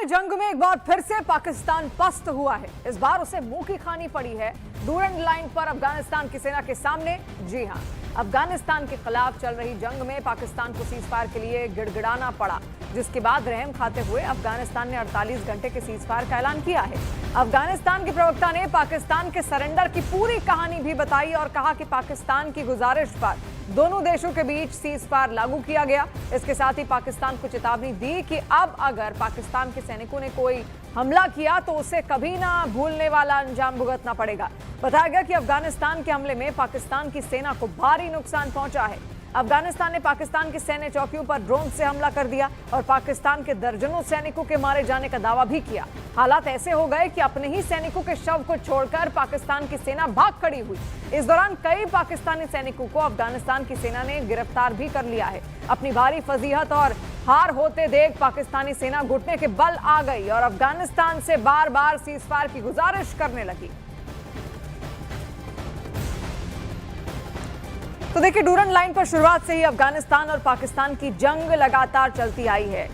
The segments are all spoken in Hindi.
जंग में एक बार फिर से पाकिस्तान पस्त हुआ है। इस बार उसे मुंह की खानी पड़ी है डूरंड लाइन पर अफगानिस्तान की सेना के सामने। जी हां, अफगानिस्तान के खिलाफ चल रही जंग में पाकिस्तान को सीजफायर के लिए गिड़गिड़ाना पड़ा, जिसके बाद रहम खाते हुए अफगानिस्तान ने 48 घंटे के सीजफायर का ऐलान किया है। अफगानिस्तान के प्रवक्ता ने पाकिस्तान के सरेंडर की पूरी कहानी भी बताई और कहा कि पाकिस्तान की गुजारिश पर दोनों देशों के बीच सीजफायर लागू किया गया। इसके साथ ही पाकिस्तान को चेतावनी दी कि अब अगर पाकिस्तान के सैनिकों ने कोई हमला किया तो उसे कभी ना भूलने वाला अंजाम भुगतना पड़ेगा। बताया गया कि अफगानिस्तान के हमले में पाकिस्तान की सेना को भारी नुकसान पहुंचा है। अफगानिस्तान ने पाकिस्तान की सैन्य चौकियों पर ड्रोन से हमला कर दिया और पाकिस्तान के दर्जनों सैनिकों के मारे जाने का दावा भी किया। हालात ऐसे हो गए कि अपने ही सैनिकों के शव को छोड़कर पाकिस्तान की सेना भाग खड़ी हुई। इस दौरान कई पाकिस्तानी सैनिकों को अफगानिस्तान की सेना ने गिरफ्तार भी कर लिया है। अपनी भारी फजीहत और हार होते देख पाकिस्तानी सेना घुटने के बल आ गई और अफगानिस्तान से बार बार सीजफायर की गुजारिश करने लगी। तो देखिए, डूरंड लाइन पर शुरुआत से ही अफगानिस्तान और पाकिस्तान की जंग लगातार चलती आई है।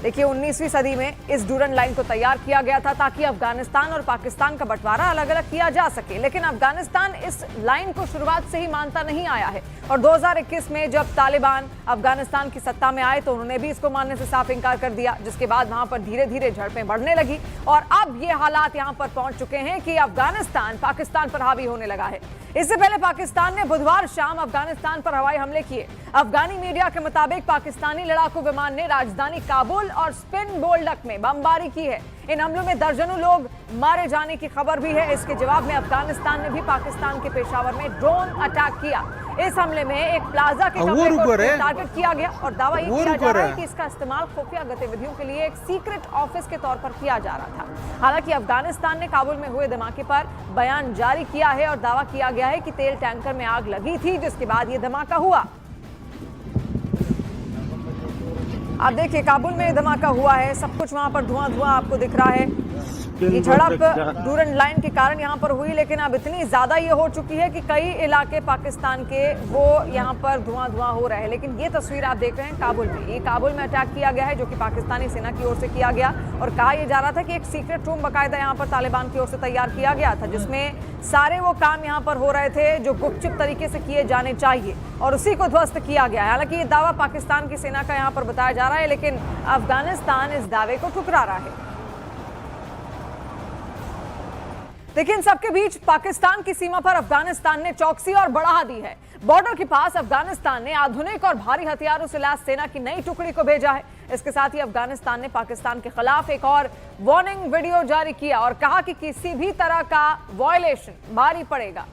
देखिए, 19वीं सदी में इस डूरंड लाइन को तैयार किया गया था ताकि अफगानिस्तान और पाकिस्तान का बंटवारा अलग अलग किया जा सके, लेकिन अफगानिस्तान इस लाइन को शुरुआत से ही मानता नहीं आया है। और 2021 में जब तालिबान अफगानिस्तान की सत्ता में आए तो उन्होंने भी इसको मानने से साफ इंकार कर दिया, जिसके बाद वहां पर धीरे धीरे झड़पें बढ़ने लगी और अब ये हालात यहां पर पहुंच चुके हैं कि अफगानिस्तान पाकिस्तान पर हावी होने लगा है। इससे पहले पाकिस्तान ने बुधवार शाम अफगानिस्तान पर हवाई हमले किए। अफगानी मीडिया के मुताबिक पाकिस्तानी लड़ाकू विमान ने राजधानी काबुल और स्पिन बोल्डक में बमबारी की है। इन हमलों में दर्जनों लोग मारे जाने की खबर भी है। इसके जवाब में अफगानिस्तान ने भी पाकिस्तान के पेशावर में ड्रोन अटैक किया। इस हमले में एक प्लाजा के कमरे को टारगेट किया गया और दावा यह किया जा रहा है कि इसका इस्तेमाल खुफिया गतिविधियों के लिए एक सीक्रेट ऑफिस के तौर पर किया जा रहा था। हालांकि अफगानिस्तान ने काबुल में हुए धमाके पर बयान जारी किया है और दावा किया गया है कि तेल टैंकर में आग लगी थी, जिसके बाद यह धमाका हुआ। आप देखिए, काबुल में धमाका हुआ है, सब कुछ वहां पर धुआं धुआं आपको दिख रहा है। ये झड़प डूरंड लाइन के कारण यहां पर हुई, लेकिन अब इतनी ज्यादा ये हो चुकी है कि कई इलाके पाकिस्तान के वो यहां पर धुआं धुआं हो रहा है। लेकिन ये तस्वीर आप देख रहे हैं काबुल में, ये काबुल में अटैक किया गया है जो कि पाकिस्तानी सेना की ओर से किया गया और कहा यह जा रहा था कि एक सीक्रेट रूम बाकायदा यहां पर तालिबान की ओर से तैयार किया गया था, जिसमें सारे वो काम यहां पर हो रहे थे जो गुपचुप तरीके से किए जाने चाहिए और उसी को ध्वस्त किया गया है। हालांकि ये दावा पाकिस्तान की सेना का यहां पर बताया जा रहा है, लेकिन अफगानिस्तान इस दावे को ठुकरा रहा है। देखिए, इन सबके बीच पाकिस्तान की सीमा पर अफगानिस्तान ने चौकसी और बढ़ा दी है। बॉर्डर के पास अफगानिस्तान ने आधुनिक और भारी हथियारों से लैस सेना की नई टुकड़ी को भेजा है। इसके साथ ही अफगानिस्तान ने पाकिस्तान के खिलाफ एक और वार्निंग वीडियो जारी किया और कहा कि किसी भी तरह का वायलेशन भारी पड़ेगा।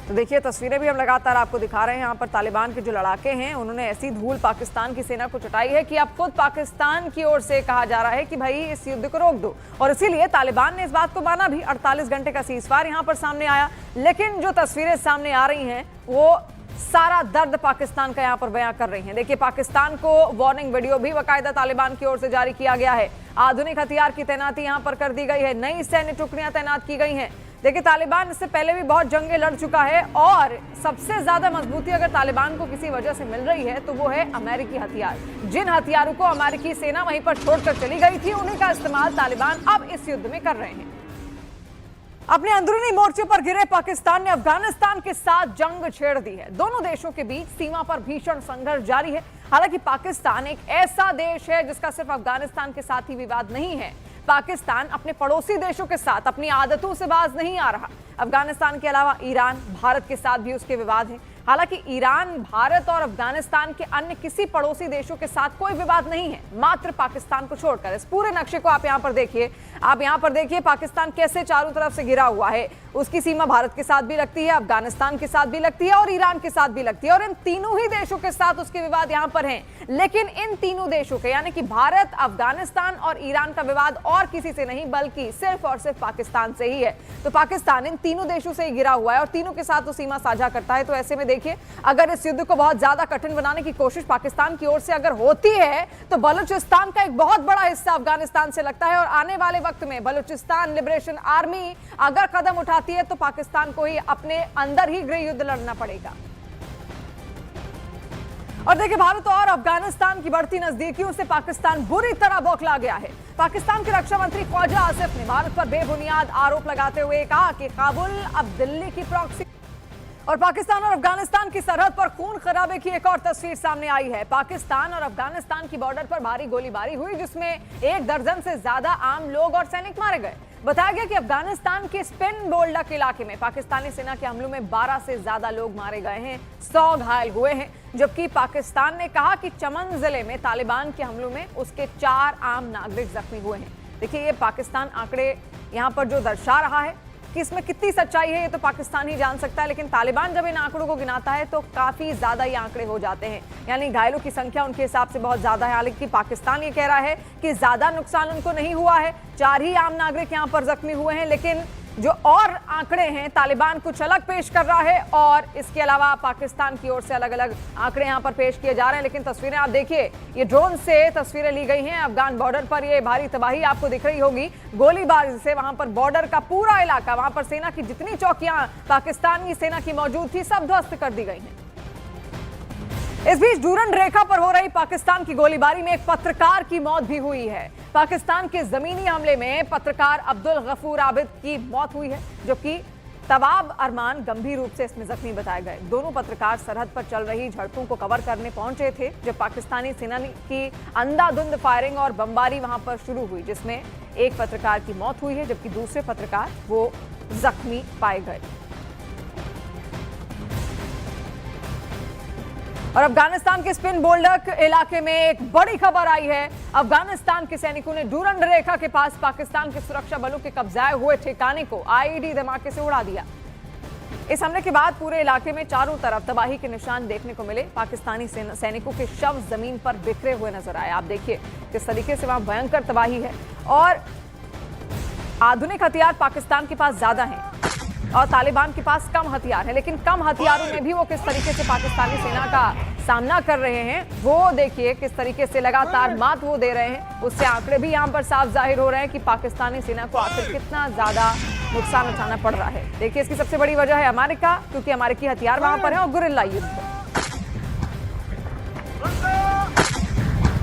तो देखिए, तस्वीरें भी हम लगातार आपको दिखा रहे हैं। यहाँ पर तालिबान के जो लड़ाके हैं उन्होंने ऐसी धूल पाकिस्तान की सेना को चटाई है कि अब खुद पाकिस्तान की ओर से कहा जा रहा है कि भाई इस युद्ध को रोक दो, और इसीलिए तालिबान ने इस बात को माना भी। 48 घंटे का सीजफायर यहाँ पर सामने आया, लेकिन जो तस्वीरें सामने आ रही हैं वो सारा दर्द पाकिस्तान का यहाँ पर बयां कर रही हैं। देखिए, पाकिस्तान को वार्निंग वीडियो भी बाकायदा तालिबान की ओर से जारी किया गया है। आधुनिक हथियार की तैनाती यहाँ पर कर दी गई है, नई सैन्य टुकड़ियां तैनात की गई हैं। देखिए, तालिबान इससे पहले भी बहुत जंगें लड़ चुका है और सबसे ज्यादा मजबूती अगर तालिबान को किसी वजह से मिल रही है तो वो है अमेरिकी हथियार। जिन हथियारों को अमेरिकी सेना वहीं पर छोड़कर चली गई थी, उन्हीं का इस्तेमाल तालिबान अब इस युद्ध में कर रहे हैं। अपने अंदरूनी मोर्चे पर घिरे पाकिस्तान ने अफगानिस्तान के साथ जंग छेड़ दी है। दोनों देशों के बीच सीमा पर भीषण संघर्ष जारी है। हालांकि पाकिस्तान एक ऐसा देश है जिसका सिर्फ अफगानिस्तान के साथ ही विवाद नहीं है। पाकिस्तान अपने पड़ोसी देशों के साथ अपनी आदतों से बाज नहीं आ रहा। अफगानिस्तान के अलावा ईरान, भारत के साथ भी उसके विवाद हैं। हालांकि ईरान, भारत और अफगानिस्तान के अन्य किसी पड़ोसी देशों के साथ कोई विवाद नहीं है, मात्र पाकिस्तान को छोड़कर। इस पूरे नक्शे को आप यहाँ पर देखिए, पाकिस्तान कैसे चारों तरफ से घिरा हुआ है। उसकी सीमा भारत के साथ भी लगती है, अफगानिस्तान के साथ भी लगती है और ईरान के साथ भी लगती है, और इन तीनों ही देशों के साथ उसके विवाद यहाँ पर हैं। लेकिन इन तीनों देशों के यानी कि भारत, अफगानिस्तान और ईरान का विवाद और किसी से नहीं बल्कि सिर्फ और सिर्फ पाकिस्तान से ही है। तो पाकिस्तान इन तीनों देशों से ही घिरा हुआ है और तीनों के साथ वो सीमा साझा करता है। तो ऐसे में देखिए, अगर इस युद्ध को बहुत ज्यादा कठिन बनाने की कोशिश पाकिस्तान की ओर से अगर होती है तो बलूचिस्तान का एक बहुत बड़ा हिस्सा अफगानिस्तान से लगता है और आने वाले वक्त में बलूचिस्तान लिबरेशन आर्मी अगर कदम उठाती है तो पाकिस्तान को ही अपने अंदर ही गृह युद्ध लड़ना पड़ेगा। और देखिए, भारत और अफगानिस्तान की बढ़ती नजदीकियों से पाकिस्तान बुरी तरह बौखला गया है। पाकिस्तान के रक्षा मंत्री ख्वाजा आसिफ ने भारत पर बेबुनियाद आरोप लगाते हुए कहा कि काबुल अब दिल्ली की प्रॉक्सी। और पाकिस्तान और अफगानिस्तान की सरहद पर खून खराबे की एक और तस्वीर सामने आई है। पाकिस्तान और अफगानिस्तान की बॉर्डर पर भारी गोलीबारी हुई, जिसमें 1 दर्जन से ज्यादा आम लोग और सैनिक मारे गए। बताया गया कि अफगानिस्तान के स्पिन बोल्डक इलाके में पाकिस्तानी सेना के हमलों में 12 से ज्यादा लोग मारे गए हैं, 100 घायल हुए हैं। जबकि पाकिस्तान ने कहा कि चमन जिले में तालिबान के हमलों में उसके 4 आम नागरिक जख्मी हुए हैं। देखिए, ये पाकिस्तान आंकड़े यहां पर जो दर्शा रहा है कि इसमें कितनी सच्चाई है, ये तो पाकिस्तान ही जान सकता है। लेकिन तालिबान जब इन आंकड़ों को गिनाता है तो काफी ज्यादा ये आंकड़े हो जाते हैं, यानी घायलों की संख्या उनके हिसाब से बहुत ज्यादा है। हालांकि पाकिस्तान ये कह रहा है कि ज्यादा नुकसान उनको नहीं हुआ है, 4 ही आम नागरिक यहां पर जख्मी हुए हैं। लेकिन जो और आंकड़े हैं, तालिबान कुछ अलग पेश कर रहा है और इसके अलावा पाकिस्तान की ओर से अलग अलग आंकड़े यहां पर पेश किए जा रहे हैं। लेकिन तस्वीरें आप देखिए, ये ड्रोन से तस्वीरें ली गई हैं। अफगान बॉर्डर पर ये भारी तबाही आपको दिख रही होगी, गोलीबारी से वहां पर बॉर्डर का पूरा इलाका, वहां पर सेना की जितनी चौकियां पाकिस्तानी सेना की मौजूद थी, सब ध्वस्त कर दी गई हैं। इस बीच डूरन रेखा पर हो रही पाकिस्तान की गोलीबारी में एक पत्रकार की मौत भी हुई है। पाकिस्तान के जमीनी हमले में पत्रकार अब्दुल गफूर आबिद की मौत हुई है, जबकि तवाब अरमान गंभीर रूप से इसमें जख्मी बताए गए। दोनों पत्रकार सरहद पर चल रही झड़पों को कवर करने पहुंचे थे जब पाकिस्तानी सेना की अंधाधुंध फायरिंग और बमबारी वहां पर शुरू हुई, जिसमें एक पत्रकार की मौत हुई है जबकि दूसरे पत्रकार वो जख्मी पाए गए। और अफगानिस्तान के स्पिन बोल्डक इलाके में एक बड़ी खबर आई है। अफगानिस्तान के सैनिकों ने डूरन रेखा के पास पाकिस्तान के सुरक्षा बलों के कब्जाए हुए ठिकाने को आईईडी धमाके से उड़ा दिया। इस हमले के बाद पूरे इलाके में चारों तरफ तबाही के निशान देखने को मिले। पाकिस्तानी सैनिकों के शव जमीन पर बिखरे हुए नजर आए। आप देखिए किस तरीके से वहां भयंकर तबाही है। और आधुनिक हथियार पाकिस्तान के पास ज्यादा हैं और तालिबान के पास कम हथियार है, लेकिन कम हथियारों में भी वो किस तरीके से पाकिस्तानी सेना का सामना कर रहे हैं, वो देखिए किस तरीके से लगातार मात वो दे रहे हैं। उससे आंकड़े भी यहाँ पर साफ जाहिर हो रहे हैं कि पाकिस्तानी सेना को आखिर कितना ज्यादा नुकसान उठाना पड़ रहा है। देखिए, इसकी सबसे बड़ी वजह है अमेरिका, क्योंकि अमेरिकी हथियार वहां पर है और गुरिल्ला युद्ध।